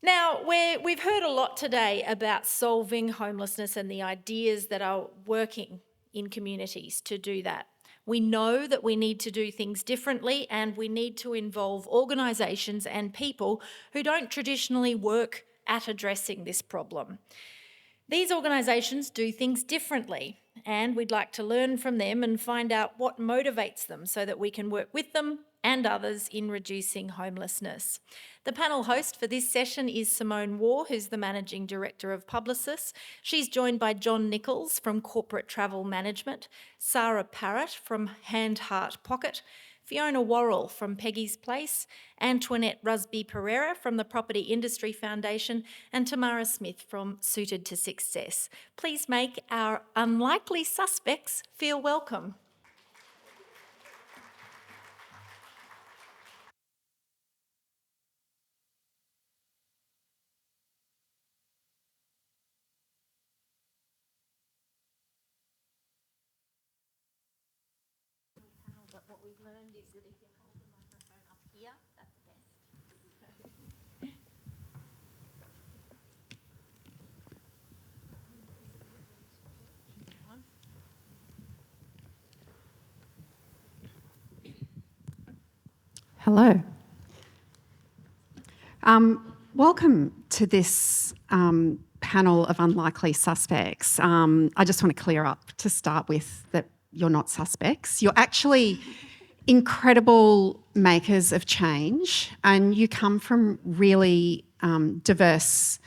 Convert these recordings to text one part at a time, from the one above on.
Now, we've heard a lot today about solving homelessness and the ideas that are working in communities to do that. We know that we need to do things differently and we need to involve organisations and people who don't traditionally work at addressing this problem. These organisations do things differently, and we'd like to learn from them and find out what motivates them so that we can work with them and others in reducing homelessness. The panel host for this session is Simone Waugh, who's the Managing Director of Publicis. She's joined by John Nichols from Corporate Travel Management, Sarah Parrott from Hand Heart Pocket, Fiona Worrell from Peggy's Place, Antoinette Rusby Pereira from the Property Industry Foundation, and Tamara Smith from Suited to Success. Please make our unlikely suspects feel welcome. But what we've learned is that if you hold the microphone up here, that's best. Hello. Welcome to this panel of unlikely suspects. I just want to clear up to start with that you're not suspects. You're actually incredible makers of change, and you come from really diverse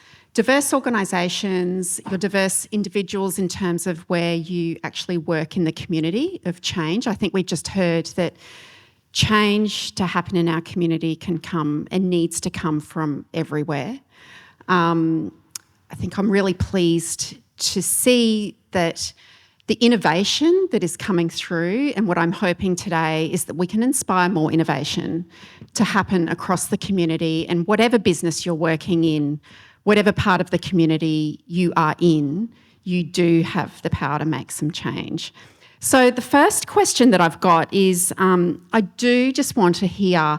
organisations. You're diverse individuals in terms of where you actually work in the community of change. I think we've just heard that change to happen in our community can come and needs to come from everywhere. I think I'm really pleased to see that the innovation that is coming through, and what I'm hoping today is that we can inspire more innovation to happen across the community, and whatever business you're working in, whatever part of the community you are in, you do have the power to make some change. So the first question that I've got is, I do just want to hear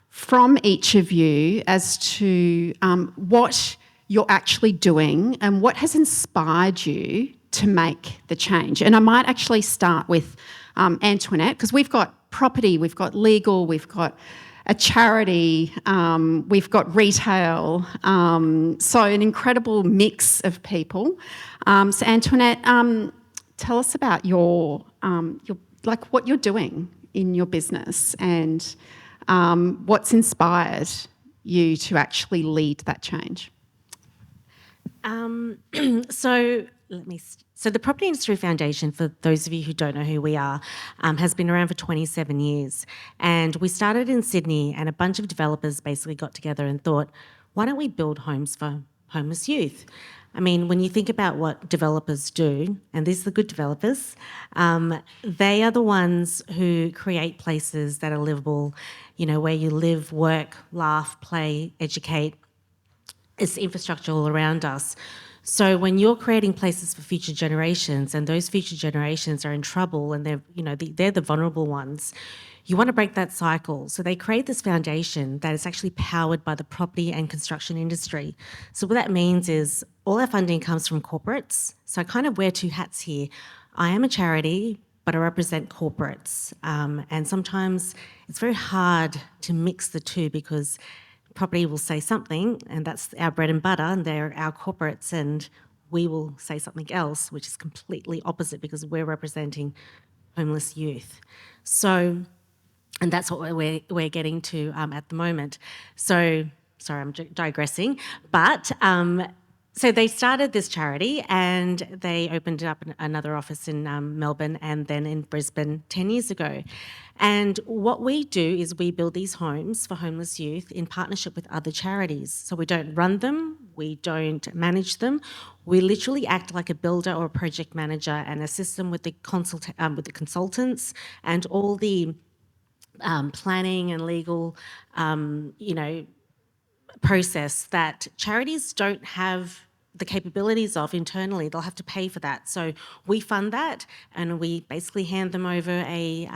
from each of you as to what you're actually doing and what has inspired you to make the change. And I might actually start with Antoinette, because we've got property, we've got legal, we've got a charity, we've got retail, so an incredible mix of people. So Antoinette, tell us about your like what you're doing in your business and what's inspired you to actually lead that change. So the Property Industry Foundation, for those of you who don't know who we are, has been around for 27 years. And we started in Sydney, and a bunch of developers basically got together and thought, why don't we build homes for homeless youth? I mean, when you think about what developers do, and these are the good developers, they are the ones who create places that are livable, you know, where you live, work, laugh, play, educate. It's infrastructure all around us. So when you're creating places for future generations, and those future generations are in trouble, and they're the vulnerable ones, you want to break that cycle. So they create this foundation that is actually powered by the property and construction industry. So what that means is all our funding comes from corporates. So I kind of wear two hats here. I am a charity, but I represent corporates. And sometimes it's very hard to mix the two, because property will say something, and that's our bread and butter, and they're our corporates, and we will say something else, which is completely opposite, because we're representing homeless youth. So, and that's what we're getting to at the moment. So, sorry, I'm digressing, but so they started this charity, and they opened up another office in Melbourne and then in Brisbane 10 years ago. And what we do is we build these homes for homeless youth in partnership with other charities. So we don't run them, we don't manage them. We literally act like a builder or a project manager and assist them with the consultants and all the planning and legal, process that charities don't have the capabilities of internally. They'll have to pay for that. So we fund that, and we basically hand them over a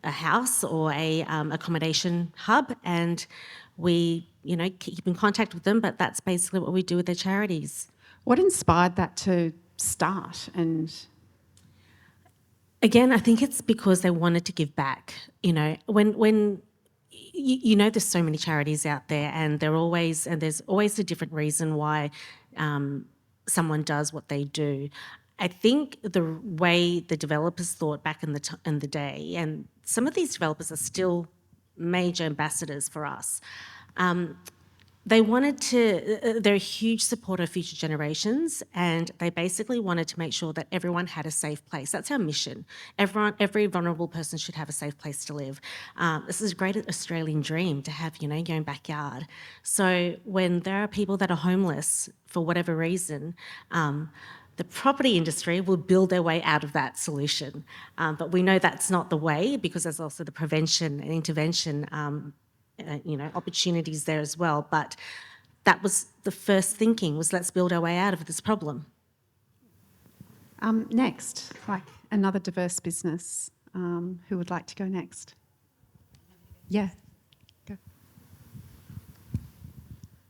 house or a accommodation hub, and we keep in contact with them, but that's basically what we do with their charities. What inspired that to start? And Again, I think it's because they wanted to give back. When there's so many charities out there, and there's always a different reason why someone does what they do. I think the way the developers thought back in the day, and some of these developers are still major ambassadors for us. They're a huge supporter of future generations, and they basically wanted to make sure that everyone had a safe place. That's our mission. Every vulnerable person should have a safe place to live. This is a great Australian dream to have, your own backyard. So when there are people that are homeless for whatever reason, the property industry will build their way out of that solution. But we know that's not the way, because there's also the prevention and intervention opportunities there as well. But that was the first thinking, was let's build our way out of this problem. next, like another diverse business, who would like to go next? Yeah. Go.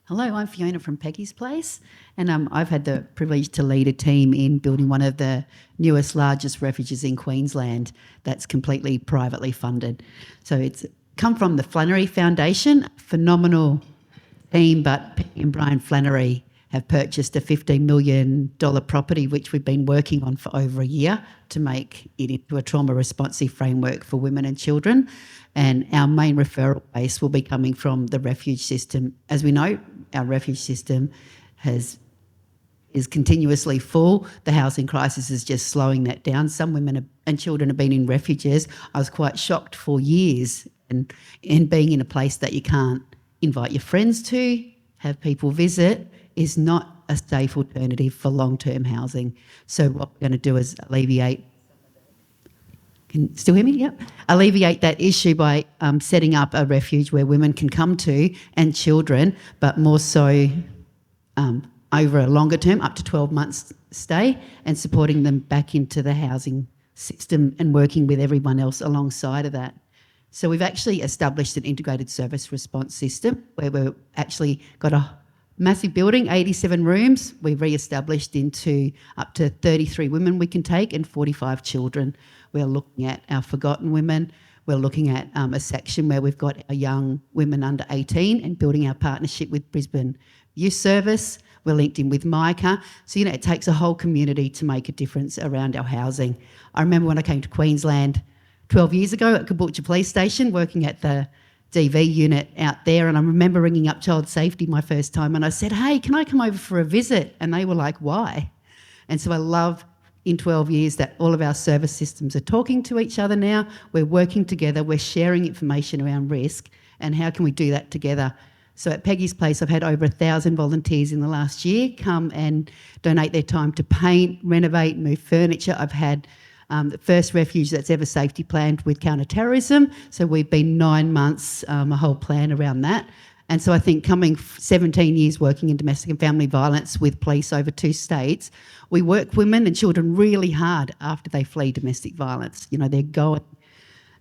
Hello, I'm Fiona from Peggy's Place, and I've had the privilege to lead a team in building one of the newest, largest refuges in Queensland that's completely privately funded. So it's come from the Flannery Foundation, phenomenal team, but Peggy and Brian Flannery have purchased a $15 million property, which we've been working on for over a year to make it into a trauma responsive framework for women and children. And our main referral base will be coming from the refuge system. As we know, our refuge system is continuously full. The housing crisis is just slowing that down. Some women and children have been in refuges. I was quite shocked for years, and being in a place that you can't invite your friends to, have people visit, is not a safe alternative for long-term housing. So what we're going to do is alleviate. Can you still hear me? Yep. Alleviate that issue by setting up a refuge where women can come to, and children, but more so over a longer term, up to 12 months stay, and supporting them back into the housing system and working with everyone else alongside of that. So we've actually established an integrated service response system where we've actually got a massive building, 87 rooms. We've re-established into up to 33 women we can take and 45 children. We're looking at our forgotten women. We're looking at a section where we've got our young women under 18 and building our partnership with Brisbane Youth Service. We're linked in with MICA. So, it takes a whole community to make a difference around our housing. I remember when I came to Queensland 12 years ago at Caboolture Police Station, working at the DV unit out there, and I remember ringing up Child Safety my first time, and I said, hey, can I come over for a visit? And they were like, why? And so I love in 12 years that all of our service systems are talking to each other now. We're working together, we're sharing information around risk, and how can we do that together? So at Peggy's Place, I've had over 1,000 volunteers in the last year come and donate their time to paint, renovate, move furniture. I've had the first refuge that's ever safety planned with counter-terrorism. So we've been 9 months, a whole plan around that. And so I think coming 17 years working in domestic and family violence with police over 2 states, we work women and children really hard after they flee domestic violence.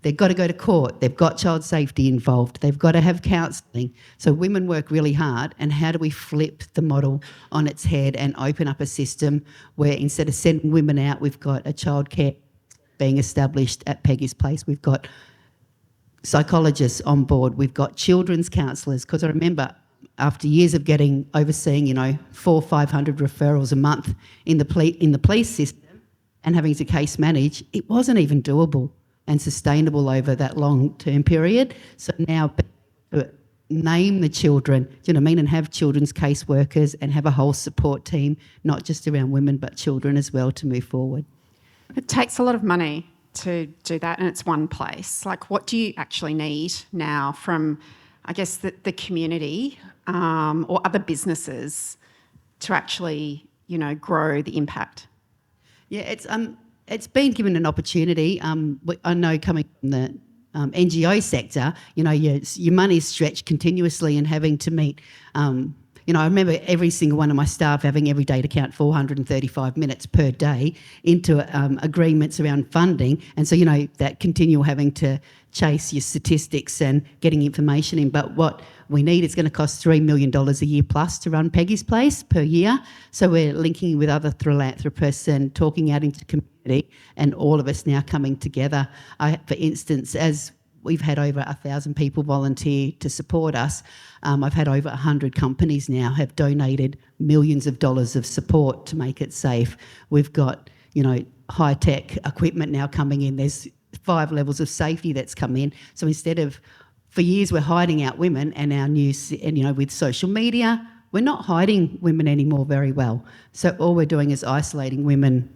They've got to go to court, they've got child safety involved, they've got to have counselling. So women work really hard, and how do we flip the model on its head and open up a system where instead of sending women out, we've got a childcare being established at Peggy's Place, we've got psychologists on board, we've got children's counsellors, because I remember after years of overseeing 400 or 500 referrals a month in the police system and having to case manage, it wasn't even doable and sustainable over that long-term period. So now name the children, do you know what I mean, and have children's caseworkers and have a whole support team, not just around women but children as well, to move forward. It takes a lot of money to do that, and it's one place. Like, what do you actually need now from, I guess, the community or other businesses to actually, grow the impact? Yeah, it's been given an opportunity. I know coming from the NGO sector, your money's stretched continuously and having to meet, I remember every single one of my staff having every day to count 435 minutes per day into agreements around funding. And so, that continual having to chase your statistics and getting information in. But what we need is going to cost $3 million a year plus to run Peggy's Place per year. So we're linking with other philanthropists and talking out into the community, and all of us now coming together. For instance, as we've had over 1,000 people volunteer to support us. I've had over 100 companies now have donated millions of dollars of support to make it safe. We've got, high-tech equipment now coming in. There's 5 levels of safety that's come in. So instead of, for years we're hiding out women, and our news, and with social media, we're not hiding women anymore very well. So all we're doing is isolating women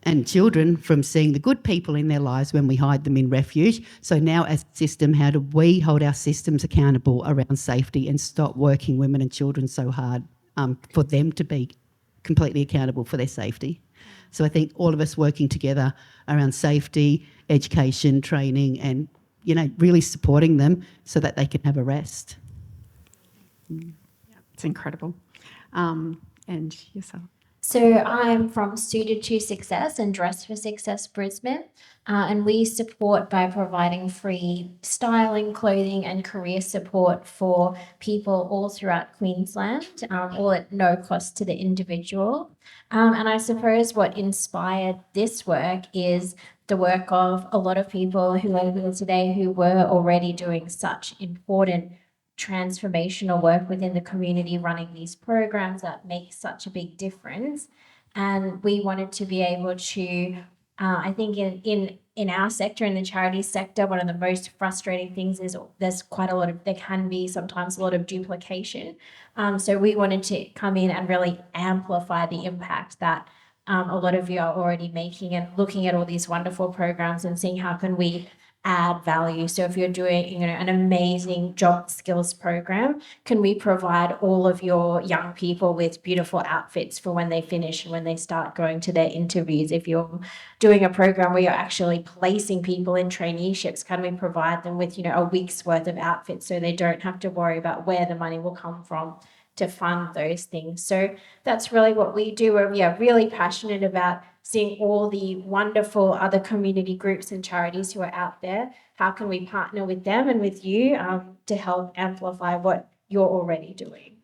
and children from seeing the good people in their lives when we hide them in refuge. So now as a system, how do we hold our systems accountable around safety and stop working women and children so hard for them to be completely accountable for their safety? So I think all of us working together around safety, education, training, and, really supporting them so that they can have a rest. It's incredible. And yourself? So I'm from Suited to Success and Dress for Success Brisbane, and we support by providing free styling, clothing and career support for people all throughout Queensland, all at no cost to the individual. And I suppose what inspired this work is the work of a lot of people who are here today who were already doing such important transformational work within the community, running these programs that make such a big difference. And we wanted to be able to, I think in our sector, in the charity sector, one of the most frustrating things is there can be sometimes a lot of duplication. So we wanted to come in and really amplify the impact that a lot of you are already making, and looking at all these wonderful programs and seeing how can we add value. So if you're doing, an amazing job skills program, can we provide all of your young people with beautiful outfits for when they finish and when they start going to their interviews? If you're doing a program where you're actually placing people in traineeships, can we provide them with, a week's worth of outfits so they don't have to worry about where the money will come from to fund those things? So that's really what we do. We're really passionate about seeing all the wonderful other community groups and charities who are out there. How can we partner with them and with you to help amplify what you're already doing?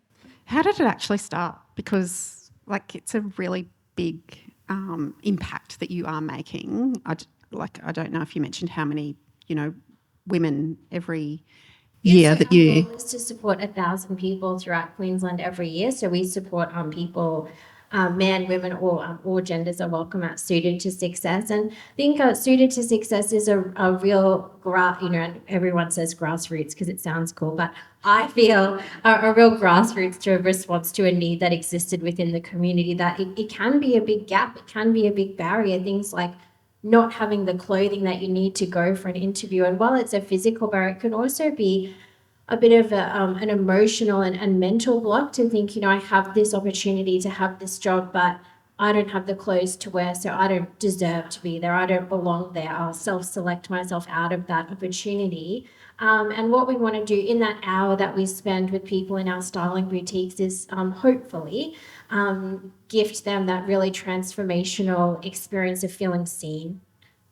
How did it actually start? Because it's a really big impact that you are making. I don't know if you mentioned how many, women every year that you... Our goal is to support 1,000 people throughout Queensland every year. So we support people, men, women, all genders are welcome at Suited to Success. And I think Suited to Success is a real, and everyone says grassroots because it sounds cool, but I feel a real grassroots to a response to a need that existed within the community, that it can be a big gap, it can be a big barrier, things like not having the clothing that you need to go for an interview. And while it's a physical barrier, it can also be a bit of an emotional and mental block to think, I have this opportunity to have this job, but I don't have the clothes to wear, so I don't deserve to be there. I don't belong there. I'll self-select myself out of that opportunity. And what we want to do in that hour that we spend with people in our styling boutiques is hopefully gift them that really transformational experience of feeling seen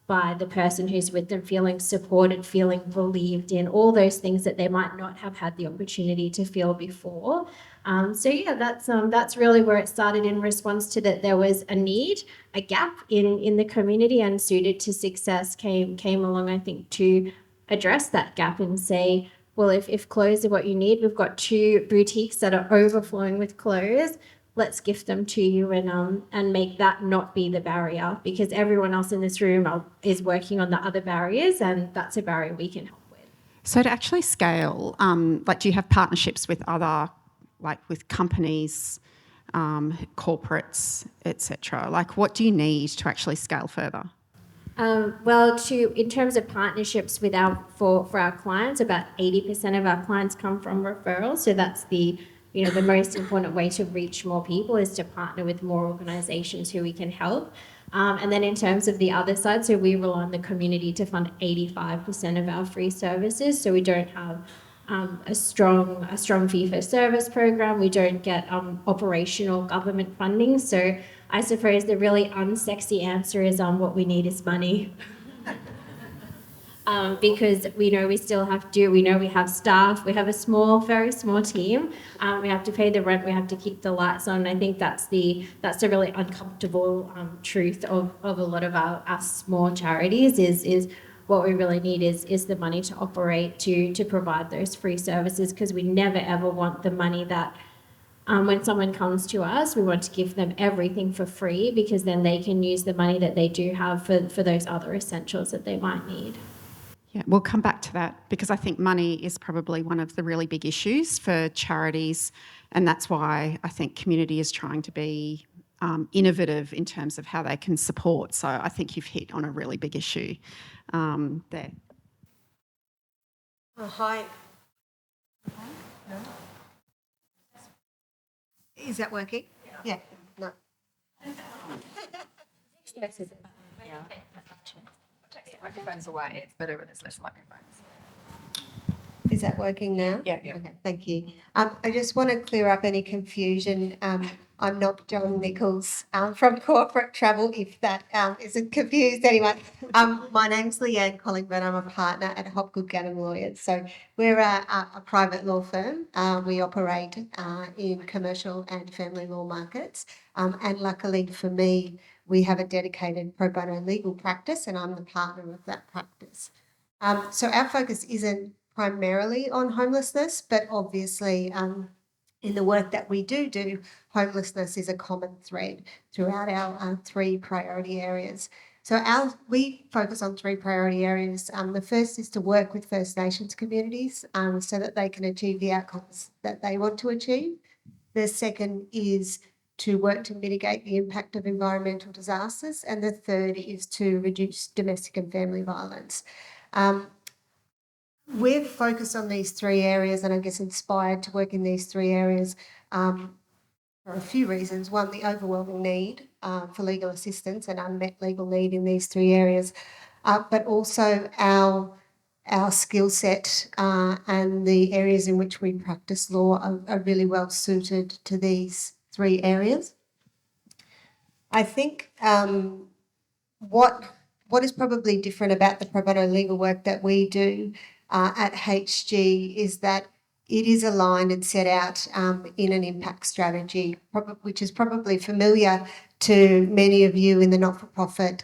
by the person who's with them, feeling supported, feeling believed in, all those things that they might not have had the opportunity to feel before. That's really where it started, in response to that there was a need, a gap in the community, and Suited to Success came along, I think, to address that gap and say, well, if clothes are what you need, we've got 2 boutiques that are overflowing with clothes. Let's gift them to you and make that not be the barrier, because everyone else in this room is working on the other barriers, and that's a barrier we can help with. So to actually scale, do you have partnerships with other, with companies, corporates, etc.? What do you need to actually scale further? In terms of partnerships with for our clients, about 80% of our clients come from referrals. So that's the most important way to reach more people, is to partner with more organisations who we can help. And then in terms of the other side, so we rely on the community to fund 85% of our free services. So we don't have a strong fee for service program. We don't get operational government funding. So I suppose the really unsexy answer is what we need is money. Because we know we still have to, we know we have staff, we have a very small team, we have to pay the rent, we have to keep the lights on. I think that's the really uncomfortable truth of a lot of our small charities is what we really need is the money to operate, to provide those free services, because we never ever want the money that when someone comes to us, we want to give them everything for free, because then they can use the money that they do have for those other essentials that they might need. Yeah, we'll come back to that, because I think money is probably one of the really big issues for charities, and that's why I think community is trying to be innovative in terms of how they can support. So I think you've hit on a really big issue there. Oh, hi. No? Is that working? Yeah. No. Microphones away. It's better when there's less microphones. Is that working now? Yeah. Okay, thank you. I just want to clear up any confusion. I'm not John Nichols from Corporate Travel, if that isn't confused anyone. My name's Leanne Collingwood. I'm a partner at Hopgood Gannon Lawyers. So we're a private law firm. We operate in commercial and family law markets. And luckily for me, we have a dedicated pro bono legal practice, and I'm the partner of that practice. So our focus isn't primarily on homelessness, but obviously in the work that we do, homelessness is a common thread throughout our three priority areas. So we focus on three priority areas. The first is to work with First Nations communities so that they can achieve the outcomes that they want to achieve. The second is to work to mitigate the impact of environmental disasters. And the third is to reduce domestic and family violence. We're focused on these three areas, and I guess inspired to work in these three areas for a few reasons. One, the overwhelming need for legal assistance and unmet legal need in these three areas, but also our skill set and the areas in which we practice law are really well suited to these three areas. I think what is probably different about the pro bono legal work that we do at HG is that it is aligned and set out in an impact strategy, which is probably familiar to many of you in the not-for-profit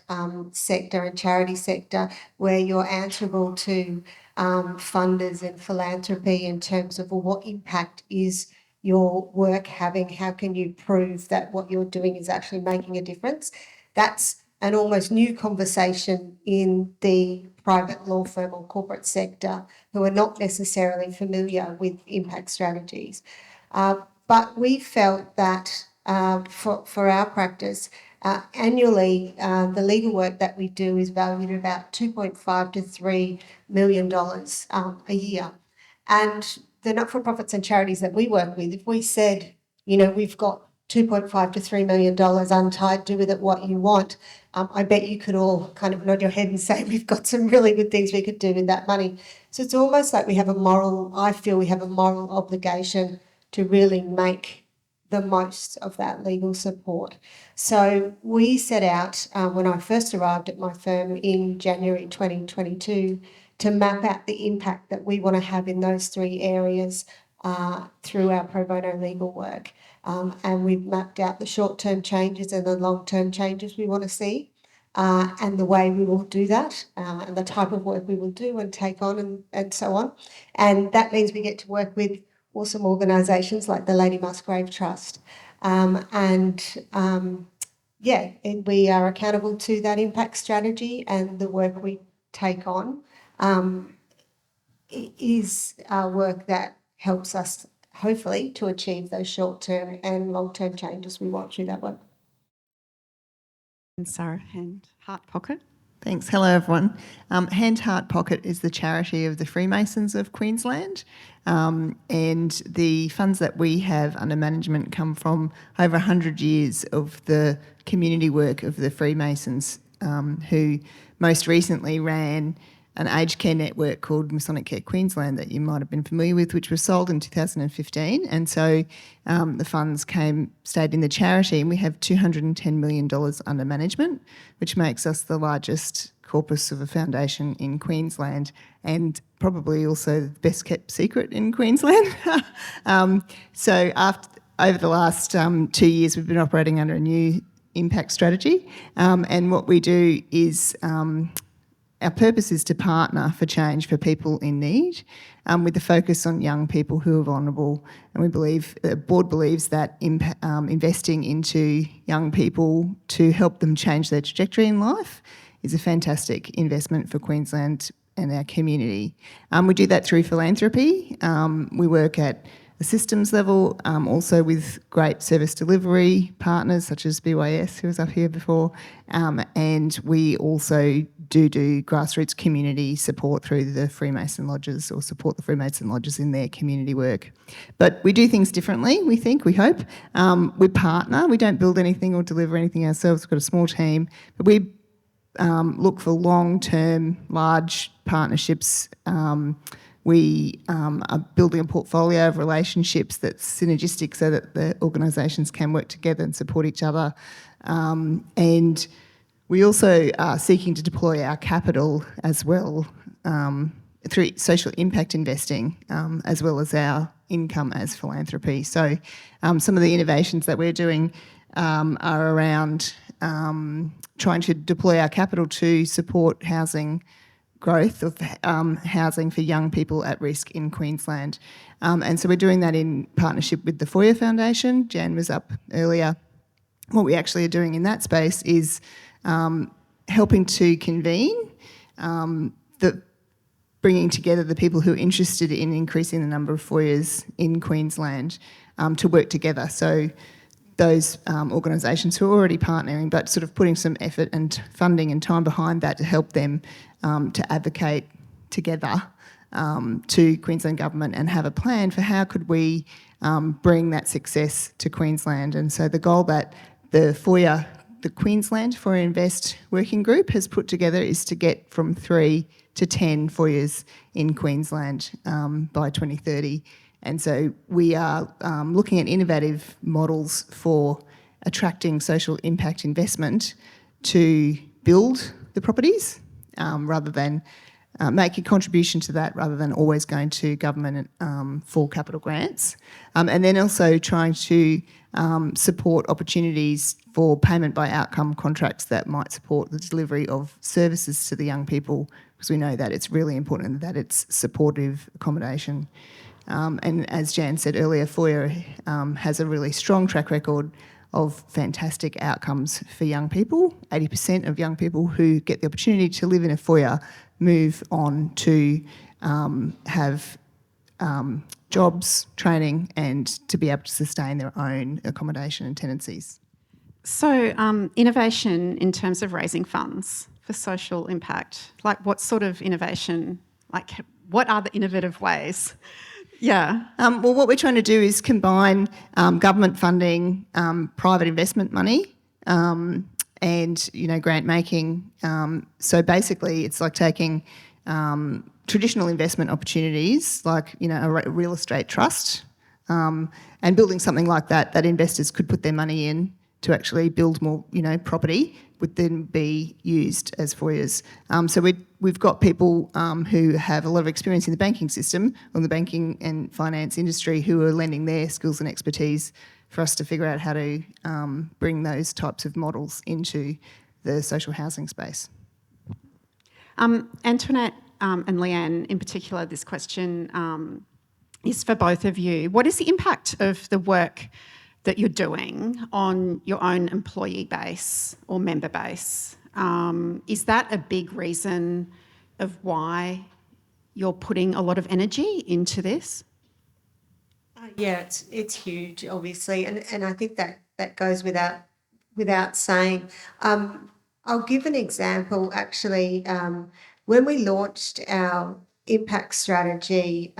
sector and charity sector, where you're answerable to funders and philanthropy in terms of, well, what impact is your work having? How can you prove that what you're doing is actually making a difference? That's an almost new conversation in the private law firm or corporate sector, who are not necessarily familiar with impact strategies. But we felt that for our practice, annually, the legal work that we do is valued at about $2.5 to $3 million a year. And the not-for-profits and charities that we work with, if we said, we've got $2.5 to $3 million untied, do with it what you want, I bet you could all kind of nod your head and say we've got some really good things we could do with that money. So it's almost like I feel we have a moral obligation to really make the most of that legal support. So we set out, when I first arrived at my firm in January 2022, to map out the impact that we want to have in those three areas through our pro bono legal work. And we've mapped out the short-term changes and the long-term changes we want to see, and the way we will do that, and the type of work we will do and take on, and so on. And that means we get to work with awesome organisations like the Lady Musgrave Trust. And we are accountable to that impact strategy, and the work we take on is work that helps us, hopefully, to achieve those short-term and long-term changes we want through that work. And Sarah, Hand Heart Pocket. Thanks. Hello, everyone. Hand Heart Pocket is the charity of the Freemasons of Queensland, and the funds that we have under management come from over 100 years of the community work of the Freemasons, who most recently ran an aged care network called Masonic Care Queensland that you might have been familiar with, which was sold in 2015. And so the funds stayed in the charity, and we have $210 million under management, which makes us the largest corpus of a foundation in Queensland, and probably also the best kept secret in Queensland. So over the last 2 years, we've been operating under a new impact strategy, and what we do is our purpose is to partner for change for people in need, with the focus on young people who are vulnerable. And we believe, the board believes that investing into young people to help them change their trajectory in life is a fantastic investment for Queensland and our community. We do that through philanthropy. We work at the systems level, also with great service delivery partners such as BYS, who was up here before, and we also do grassroots community support through the Freemason Lodges, or support the Freemason Lodges in their community work. But we do things differently, we hope. We partner, we don't build anything or deliver anything ourselves. We've got a small team, but we look for long-term, large partnerships. We are building a portfolio of relationships that's synergistic so that the organisations can work together and support each other. And we also are seeking to deploy our capital as well through social impact investing, as well as our income as philanthropy. So some of the innovations that we're doing are around trying to deploy our capital to support housing growth of housing for young people at risk in Queensland. And so we're doing that in partnership with the Foyer Foundation. Jan was up earlier. What we actually are doing in that space is helping to convene bringing together the people who are interested in increasing the number of foyers in Queensland to work together. So those organisations who are already partnering, but sort of putting some effort and funding and time behind that to help them to advocate together to Queensland Government and have a plan for how could we bring that success to Queensland. And so the goal that the Queensland Foyer Invest Working Group has put together is to get from 3 to 10 foyers in Queensland by 2030. And so we are looking at innovative models for attracting social impact investment to build the properties rather than make a contribution to that, rather than always going to government for capital grants. And then also trying to support opportunities for payment by outcome contracts that might support the delivery of services to the young people, because we know that it's really important that it's supportive accommodation. And as Jan said earlier, Foyer has a really strong track record of fantastic outcomes for young people. 80% of young people who get the opportunity to live in a foyer move on to have jobs, training, and to be able to sustain their own accommodation and tenancies. So innovation in terms of raising funds for social impact, like what sort of innovation, like what are the innovative ways? Yeah. Well, what we're trying to do is combine government funding, private investment money, and grant making. So basically, it's like taking traditional investment opportunities, like a real estate trust, and building something like that investors could put their money in to actually build more, property, would then be used as foyers. So we've got people who have a lot of experience in the banking system, or the banking and finance industry, who are lending their skills and expertise for us to figure out how to bring those types of models into the social housing space. Antoinette and Leanne, in particular, this question is for both of you. What is the impact of the work that you're doing on your own employee base or member base? Is that a big reason of why you're putting a lot of energy into this? Yeah, it's huge, obviously, and I think that goes without saying. I'll give an example, actually. When we launched our impact strategy,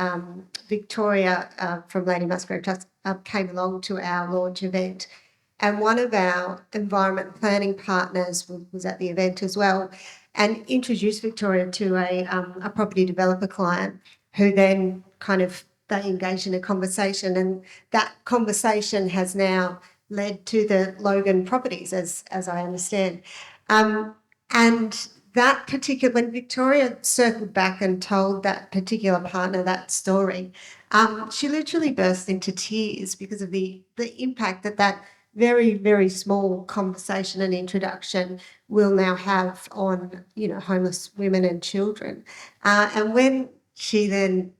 Victoria from Lady Musgrave Trust came along to our launch event, and one of our environment planning partners was at the event as well. and introduced Victoria to a property developer client who then they engaged in a conversation, and that conversation has now led to the Logan properties, as I understand. And that particular, when Victoria circled back and told that particular partner that story, she literally burst into tears because of the impact that very, very small conversation and introduction will now have on, homeless women and children. And when she then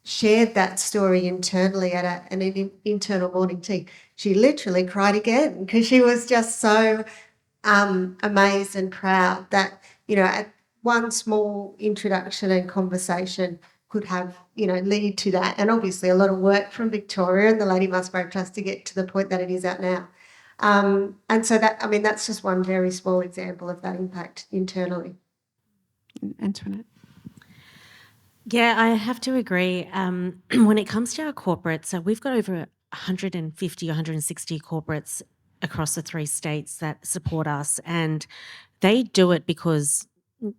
shared that story internally at an internal morning tea, she literally cried again because she was just so amazed and proud that, at one small introduction and conversation could have, lead to that. And obviously a lot of work from Victoria and the Lady Musgrave Trust to get to the point that it is at now. And so that's just one very small example of that impact internally. Antoinette? Yeah, I have to agree. When it comes to our corporates, so we've got over 150, 160 corporates across the 3 states that support us, and they do it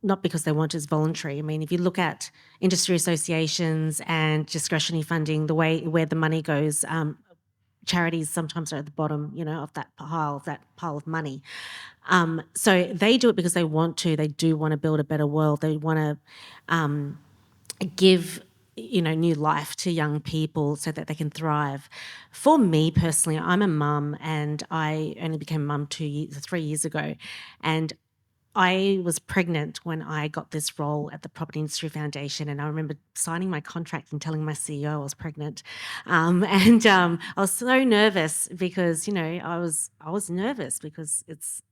not because they want it, it's voluntary. I mean, if you look at industry associations and discretionary funding, where the money goes, charities sometimes are at the bottom, of that pile of money. So they do it because they want to. They do want to build a better world. They want to give new life to young people so that they can thrive. For me personally, I'm a mum, and I only became a mum 3 years ago, and I was pregnant when I got this role at the Property Industry Foundation, and I remember signing my contract and telling my CEO I was pregnant, and I was so nervous because I was nervous because it's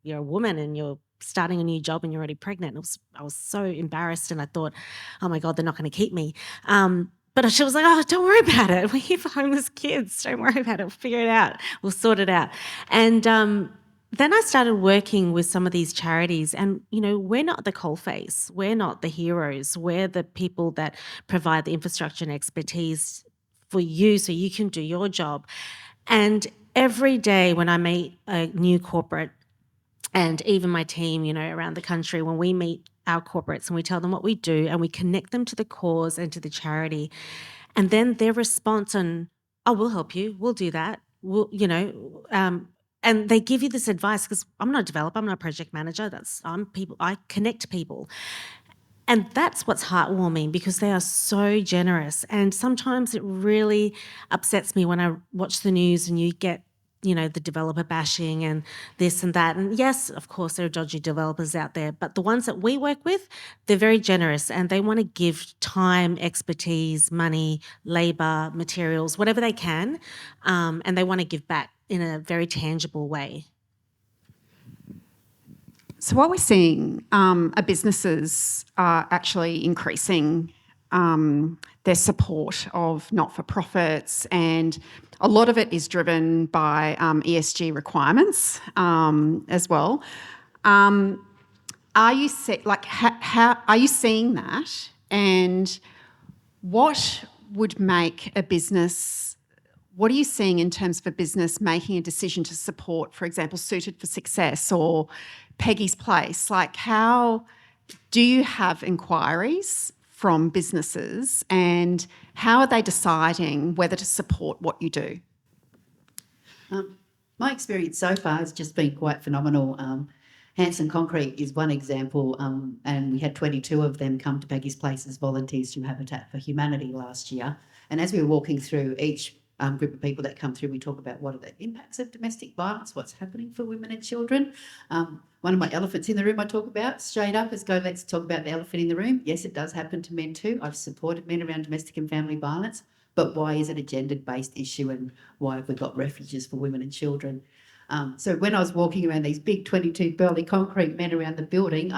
you're a woman and you're starting a new job and you're already pregnant. I was so embarrassed, and I thought, oh my God, they're not going to keep me. But she was like, oh, don't worry about it. We're here for homeless kids. Don't worry about it. We'll figure it out. We'll sort it out. And then I started working with some of these charities, and, we're not the coalface. We're not the heroes. We're the people that provide the infrastructure and expertise for you so you can do your job. And every day when I meet a new corporate, and even my team, around the country, when we meet our corporates and we tell them what we do and we connect them to the cause and to the charity, and then their response on, oh, we'll help you, we'll do that, and they give you this advice, because I'm not a developer, I'm not a project manager, I connect people. And that's what's heartwarming, because they are so generous. And sometimes it really upsets me when I watch the news and you get, the developer bashing and this and that. And yes, of course, there are dodgy developers out there, but the ones that we work with, they're very generous, and they want to give time, expertise, money, labour, materials, whatever they can, and they want to give back in a very tangible way. So what we're seeing are businesses are actually increasing their support of not-for-profits, and a lot of it is driven by ESG requirements as well. Are you how are you seeing that, and what would make a business? What are you seeing in terms of a business making a decision to support, for example, Suited for Success or Peggy's Place? How do you have inquiries from businesses, and how are they deciding whether to support what you do? My experience so far has just been quite phenomenal. Hanson Concrete is one example, and we had 22 of them come to Peggy's Place as volunteers from Habitat for Humanity last year. And as we were walking through each group of people that come through, we talk about what are the impacts of domestic violence, what's happening for women and children. One of my elephants in the room I talk about straight up is let's talk about the elephant in the room. Yes, it does happen to men too. I've supported men around domestic and family violence, but why is it a gender-based issue, and why have we got refuges for women and children? So when I was walking around these big 22 burly concrete men around the building,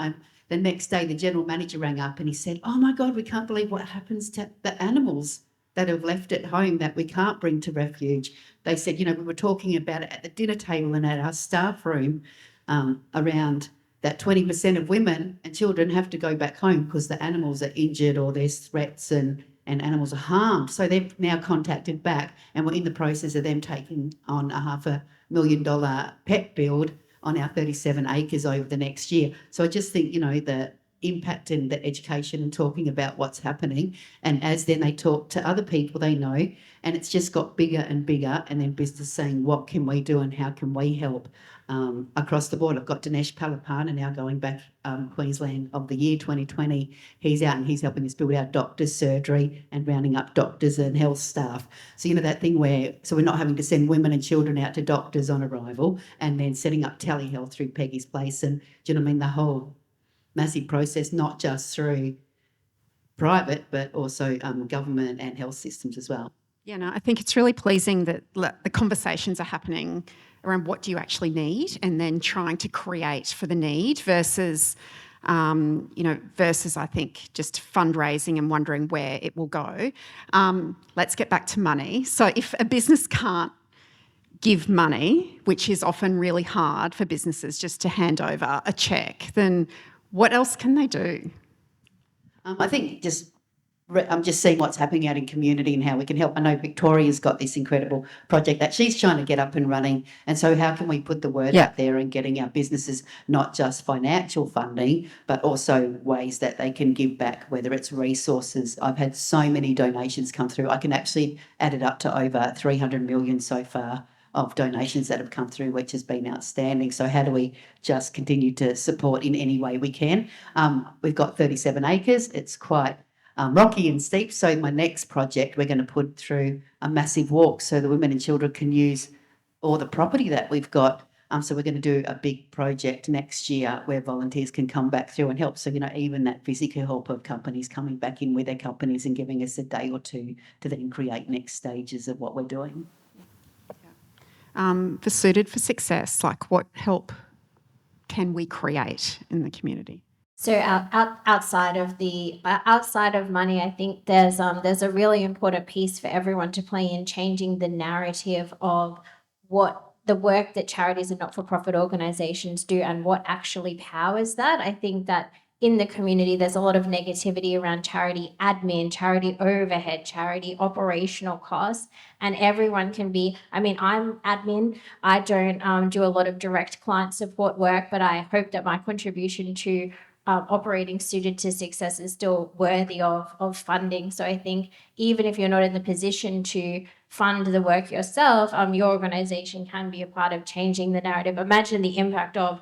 the next day the general manager rang up and he said, oh my God, we can't believe what happens to the animals that have left at home that we can't bring to refuge. They said, we were talking about it at the dinner table and at our staff room, around that 20% of women and children have to go back home because the animals are injured or there's threats and animals are harmed. So they've now contacted back, and we're in the process of them taking on a $500,000 pet build on our 37 acres over the next year. So I just think, the impact and the education and talking about what's happening, and as then they talk to other people they know, and it's just got bigger and bigger, and then business saying, what can we do and how can we help across the board. I've got Dinesh Palapana now going back, Queensland of the Year 2020. He's out and he's helping us build our doctors' surgery and rounding up doctors and health staff. So, that thing where, so we're not having to send women and children out to doctors on arrival, and then setting up telehealth through Peggy's Place, and do you know what I mean? The whole massive process, not just through private, but also government and health systems as well. Yeah, no, I think it's really pleasing that the conversations are happening around what do you actually need, and then trying to create for the need versus I think just fundraising and wondering where it will go. Let's get back to money. So if a business can't give money, which is often really hard for businesses just to hand over a cheque, then what else can they do? I think I'm just seeing what's happening out in community and how we can help. I know Victoria's got this incredible project that she's trying to get up and running. And so how can we put the word out there and getting our businesses not just financial funding, but also ways that they can give back, whether it's resources. I've had so many donations come through. I can actually add it up to over 300 million so far of donations that have come through, which has been outstanding. So how do we just continue to support in any way we can? We've got 37 acres. It's quite rocky and steep. So my next project, we're going to put through a massive walk so the women and children can use all the property that we've got. So we're going to do a big project next year where volunteers can come back through and help. So, even that physical help of companies coming back in with their companies and giving us a day or two to then create next stages of what we're doing. For Suited for Success, like what help can we create in the community? So outside of money, I think there's a really important piece for everyone to play in changing the narrative of what the work that charities and not-for-profit organisations do and what actually powers that. I think that in the community, there's a lot of negativity around charity admin, charity overhead, charity operational costs, and everyone can be, I'm admin. I don't do a lot of direct client support work, but I hope that my contribution to operating Suited to Success is still worthy of funding. So I think even if you're not in the position to fund the work yourself, your organisation can be a part of changing the narrative. Imagine the impact of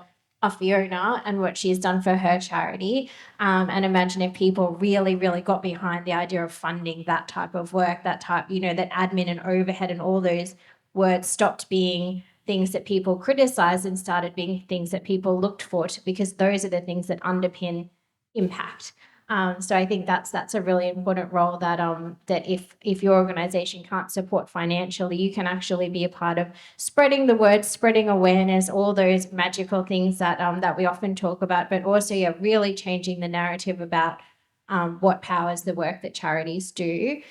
Fiona and what she's done for her charity, and imagine if people really, really got behind the idea of funding that type of work, that admin and overhead and all those words stopped being things that people criticise and started being things that people looked for, because those are the things that underpin impact. So I think that's a really important role that if your organisation can't support financially, you can actually be a part of spreading the word, spreading awareness, all those magical things that we often talk about, but also really changing the narrative about what powers the work that charities do.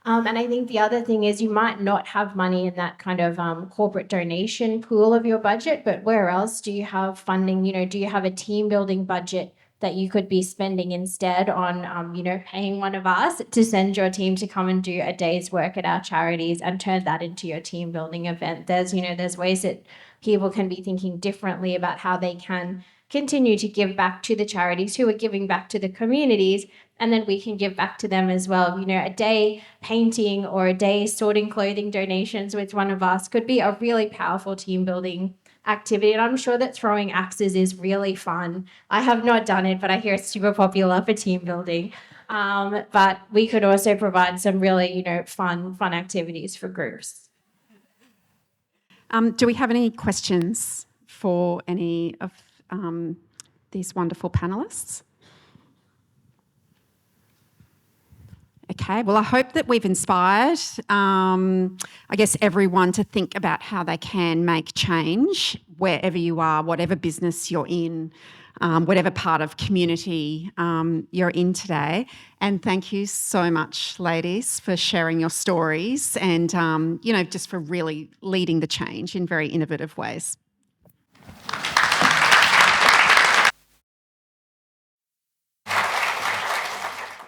And I think the other thing is you might not have money in that kind of corporate donation pool of your budget, but where else do you have funding? Do you have a team building budget that you could be spending instead on, paying one of us to send your team to come and do a day's work at our charities and turn that into your team building event? There's ways that people can be thinking differently about how they can continue to give back to the charities who are giving back to the communities, and then we can give back to them as well. A day painting or a day sorting clothing donations with one of us could be a really powerful team building activity. And I'm sure that throwing axes is really fun. I have not done it, but I hear it's super popular for team building. But we could also provide some really, fun activities for groups. Do we have any questions for any of these wonderful panellists? Okay, well, I hope that we've inspired, everyone to think about how they can make change wherever you are, whatever business you're in, whatever part of community you're in today. And thank you so much, ladies, for sharing your stories and, just for really leading the change in very innovative ways.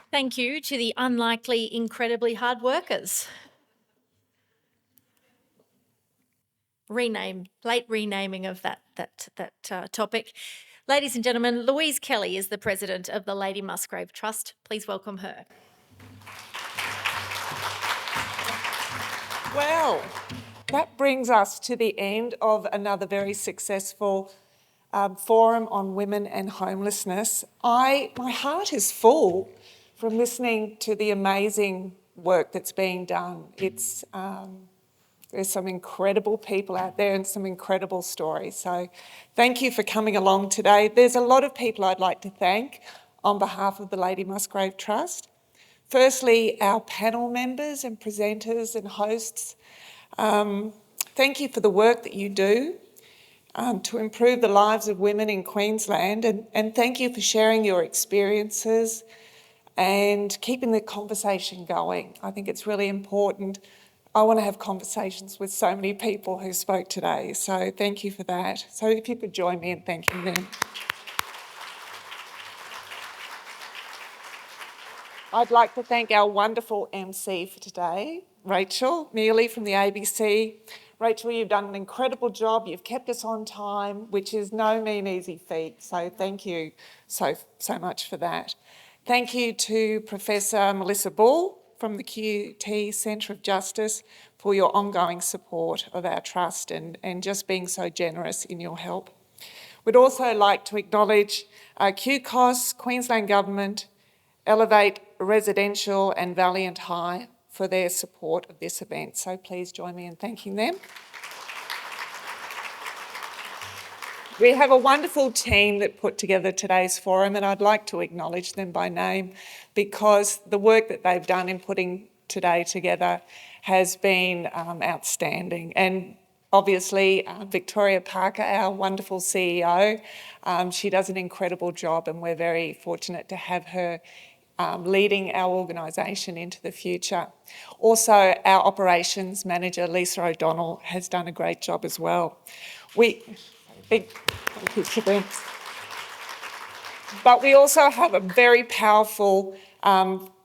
Thank you to the unlikely, incredibly hard workers. late renaming of that topic. Ladies and gentlemen, Louise Kelly is the president of the Lady Musgrave Trust. Please welcome her. Well, that brings us to the end of another very successful forum on women and homelessness. My heart is full from listening to the amazing work that's being done. There's some incredible people out there and some incredible stories. So thank you for coming along today. There's a lot of people I'd like to thank on behalf of the Lady Musgrave Trust. Firstly, our panel members and presenters and hosts. Thank you for the work that you do to improve the lives of women in Queensland, and thank you for sharing your experiences and keeping the conversation going. I think it's really important. I want to have conversations with so many people who spoke today, so thank you for that. So if you could join me in thanking them. I'd like to thank our wonderful MC for today, Rachel Mealy from the ABC. Rachel, you've done an incredible job. You've kept us on time, which is no mean easy feat. So thank you so much for that. Thank you to Professor Melissa Ball from the QT Centre of Justice for your ongoing support of our trust and just being so generous in your help. We'd also like to acknowledge QCOS, Queensland Government, Elevate Residential and Valiant High for their support of this event. So please join me in thanking them. We have a wonderful team that put together today's forum, and I'd like to acknowledge them by name because the work that they've done in putting today together has been outstanding. And obviously, Victoria Parker, our wonderful CEO, she does an incredible job, and we're very fortunate to have her leading our organisation into the future. Also, our operations manager, Lisa O'Donnell, has done a great job as well. Thank you for them. But we also have a very powerful,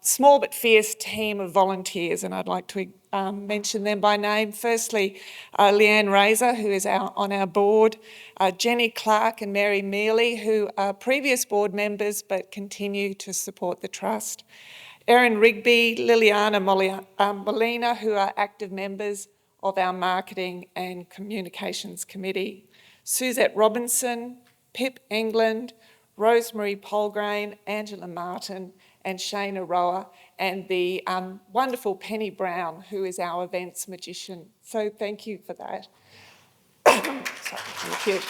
small but fierce team of volunteers, and I'd like to mention them by name. Firstly, Leanne Razor, who is on our board, Jenny Clark and Mary Mealy, who are previous board members but continue to support the Trust. Erin Rigby, Liliana Molina, who are active members of our Marketing and Communications Committee. Suzette Robinson, Pip England, Rosemary Polgrain, Angela Martin, and Shana Roa, and the wonderful Penny Brown, who is our events magician. So thank you for that. Thank you.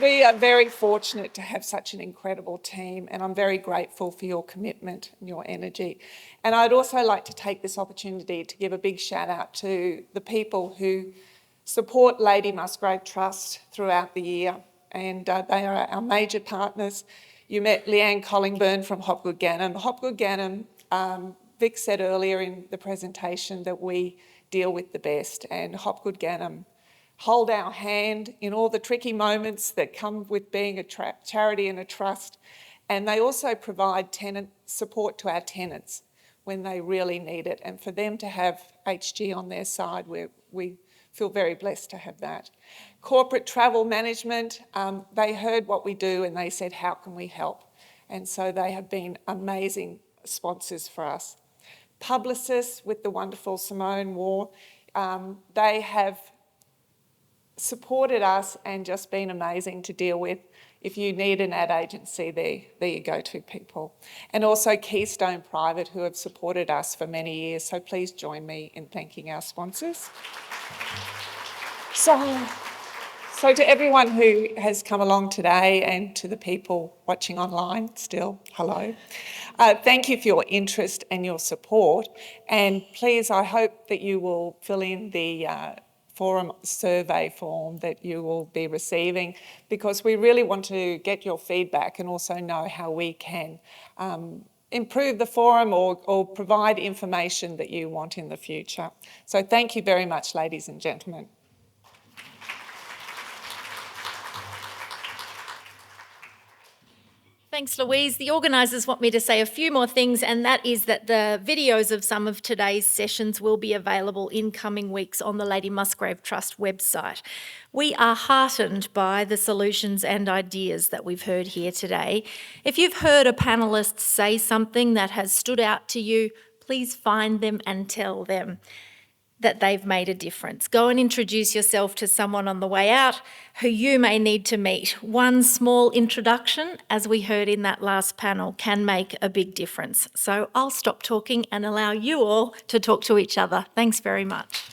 We are very fortunate to have such an incredible team, and I'm very grateful for your commitment and your energy. And I'd also like to take this opportunity to give a big shout out to the people who support Lady Musgrave Trust throughout the year, and they are our major partners. You met Leanne Collingburn from Hopgood Gannon. Hopgood Gannon, Vic said earlier in the presentation that we deal with the best, and Hopgood Gannon hold our hand in all the tricky moments that come with being a charity and a trust, and they also provide tenant support to our tenants when they really need it, and for them to have HG on their side, we feel very blessed to have that. Corporate travel management, they heard what we do and they said, how can we help? And so they have been amazing sponsors for us. Publicists with the wonderful Simone War, they have supported us and just been amazing to deal with. If you need an ad agency, there you go to people. And also Keystone Private, who have supported us for many years. So please join me in thanking our sponsors. So to everyone who has come along today and to the people watching online still, hello. Thank you for your interest and your support. And please, I hope that you will fill in the forum survey form that you will be receiving, because we really want to get your feedback and also know how we can improve the forum or provide information that you want in the future. So thank you very much, ladies and gentlemen. Thanks, Louise. The organisers want me to say a few more things, and that is that the videos of some of today's sessions will be available in coming weeks on the Lady Musgrave Trust website. We are heartened by the solutions and ideas that we've heard here today. If you've heard a panellist say something that has stood out to you, please find them and tell them that they've made a difference. Go and introduce yourself to someone on the way out who you may need to meet. One small introduction, as we heard in that last panel, can make a big difference. So I'll stop talking and allow you all to talk to each other. Thanks very much.